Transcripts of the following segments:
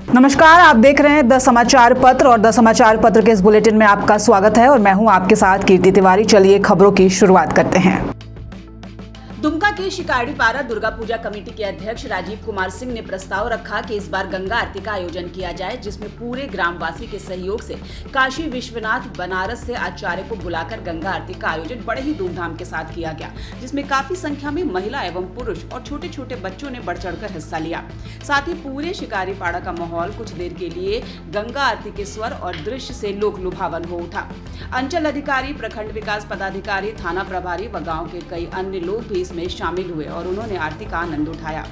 नमस्कार, आप देख रहे हैं द समाचार पत्र और द समाचार पत्र के इस बुलेटिन में आपका स्वागत है और मैं हूं आपके साथ कीर्ति तिवारी। चलिए खबरों की शुरुआत करते हैं। दुमका के शिकारीपाड़ा दुर्गा पूजा कमेटी के अध्यक्ष राजीव कुमार सिंह ने प्रस्ताव रखा कि इस बार गंगा आरती का आयोजन किया जाए, जिसमें पूरे ग्रामवासी के सहयोग से काशी विश्वनाथ बनारस से आचार्य को बुलाकर गंगा आरती का आयोजन बड़े ही धूमधाम के साथ किया गया, जिसमें काफी संख्या में महिला एवं पुरुष और छोटे छोटे बच्चों ने बढ़ चढ़कर हिस्सा लिया। साथ ही पूरे शिकारीपाड़ा का माहौल कुछ देर के लिए गंगा आरती के स्वर और दृश्य से लोक लुभावन हो उठा। अंचल अधिकारी, प्रखंड विकास पदाधिकारी, थाना प्रभारी व गाँव के कई अन्य लोग भी में शामिल हुए और उन्होंने आरती का आनंद उठाया।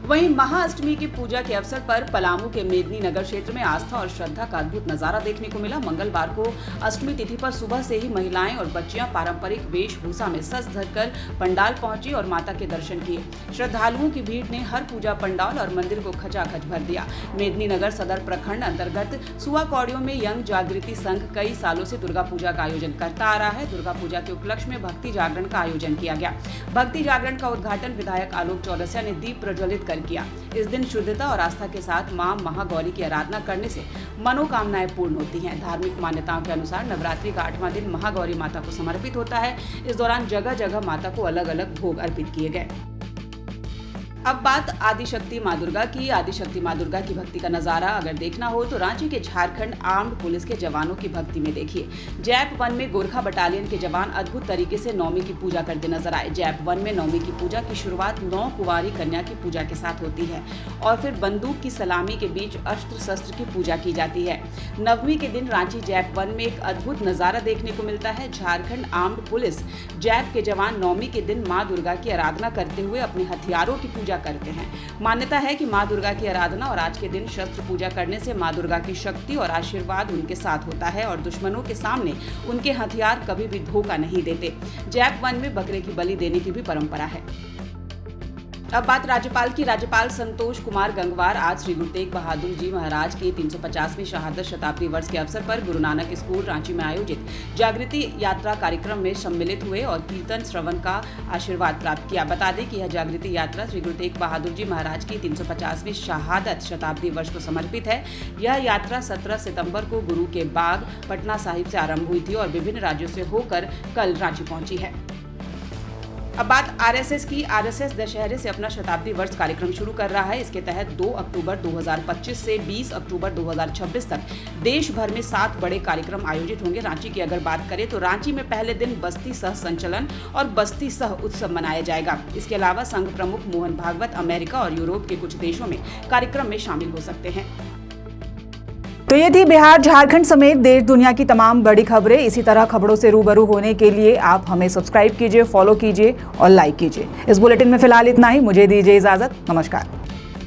वहीं महाअष्टमी की पूजा के अवसर पर पलामू के मेदिनी नगर क्षेत्र में आस्था और श्रद्धा का अद्भुत नजारा देखने को मिला। मंगलवार को अष्टमी तिथि पर सुबह से ही महिलाएं और बच्चियां पारंपरिक वेशभूषा में सज धजकर पंडाल पहुंची और माता के दर्शन किए। श्रद्धालुओं की भीड़ ने हर पूजा पंडाल और मंदिर को खचाखच भर दिया। मेदिनी नगर सदर प्रखंड अंतर्गत सुआ कौड़ियों में यंग जागृति संघ कई सालों से दुर्गा पूजा का आयोजन करता आ रहा है। दुर्गा पूजा के उपलक्ष्य में भक्ति जागरण का आयोजन किया गया। भक्ति जागरण का उद्घाटन विधायक आलोक चौरसिया ने दीप प्रज्वलित किया। इस दिन शुद्धता और आस्था के साथ मां महागौरी की आराधना करने से मनोकामनाएं पूर्ण होती हैं। धार्मिक मान्यताओं के अनुसार नवरात्रि का 8वां दिन महागौरी माता को समर्पित होता है। इस दौरान जगह जगह माता को अलग अलग भोग अर्पित किए गए। अब बात आदिशक्ति मां दुर्गा की। आदिशक्ति मां दुर्गा की भक्ति का नजारा अगर देखना हो तो रांची के झारखंड आर्म्ड पुलिस के जवानों की भक्ति में देखिए। जैप 1 में गोरखा बटालियन के जवान अद्भुत तरीके से नवमी की पूजा करते नजर आए। जैप 1 में नवमी की पूजा की शुरुआत 9 कुंवारी कन्या की पूजा के साथ होती है और फिर बंदूक की सलामी के बीच अस्त्र शस्त्र की पूजा की जाती है। नवमी के दिन रांची जैप 1 में एक अद्भुत नजारा देखने को मिलता है। झारखंड आर्म्ड पुलिस जैप के जवान नवमी के दिन माँ दुर्गा की आराधना करते हुए अपने हथियारों की पूजा करते हैं। मान्यता है कि मां दुर्गा की आराधना और आज के दिन शस्त्र पूजा करने से मां दुर्गा की शक्ति और आशीर्वाद उनके साथ होता है और दुश्मनों के सामने उनके हथियार कभी भी धोखा नहीं देते। जैप 1 में बकरे की बलि देने की भी परंपरा है। अब बात राज्यपाल की। राज्यपाल संतोष कुमार गंगवार आज श्री गुरु तेग बहादुर जी महाराज की 350वीं शहादत शताब्दी वर्ष के अवसर पर गुरु नानक स्कूल रांची में आयोजित जागृति यात्रा कार्यक्रम में सम्मिलित हुए और कीर्तन श्रवण का आशीर्वाद प्राप्त किया। बता दें कि यह जागृति यात्रा श्री गुरु तेग बहादुर जी महाराज की 350वीं शहादत शताब्दी वर्ष को समर्पित है। यह यात्रा 17 सितंबर को गुरु के बाग पटना साहिब से आरंभ हुई थी और विभिन्न राज्यों से होकर कल रांची पहुंची है। अब बात आरएसएस की। आरएसएस दशहरे से अपना शताब्दी वर्ष कार्यक्रम शुरू कर रहा है। इसके तहत 2 अक्टूबर 2025 से 20 अक्टूबर 2026 तक देश भर में 7 बड़े कार्यक्रम आयोजित होंगे। रांची की अगर बात करें तो रांची में पहले दिन बस्ती सह संचलन और बस्ती सह उत्सव मनाया जाएगा। इसके अलावा संघ प्रमुख मोहन भागवत अमेरिका और यूरोप के कुछ देशों में कार्यक्रम में शामिल हो सकते हैं। तो ये थी बिहार, झारखंड समेत देश दुनिया की तमाम बड़ी खबरें। इसी तरह खबरों से रूबरू होने के लिए आप हमें सब्सक्राइब कीजिए, फॉलो कीजिए और लाइक कीजिए। इस बुलेटिन में फिलहाल इतना ही। मुझे दीजिए इजाजत। नमस्कार।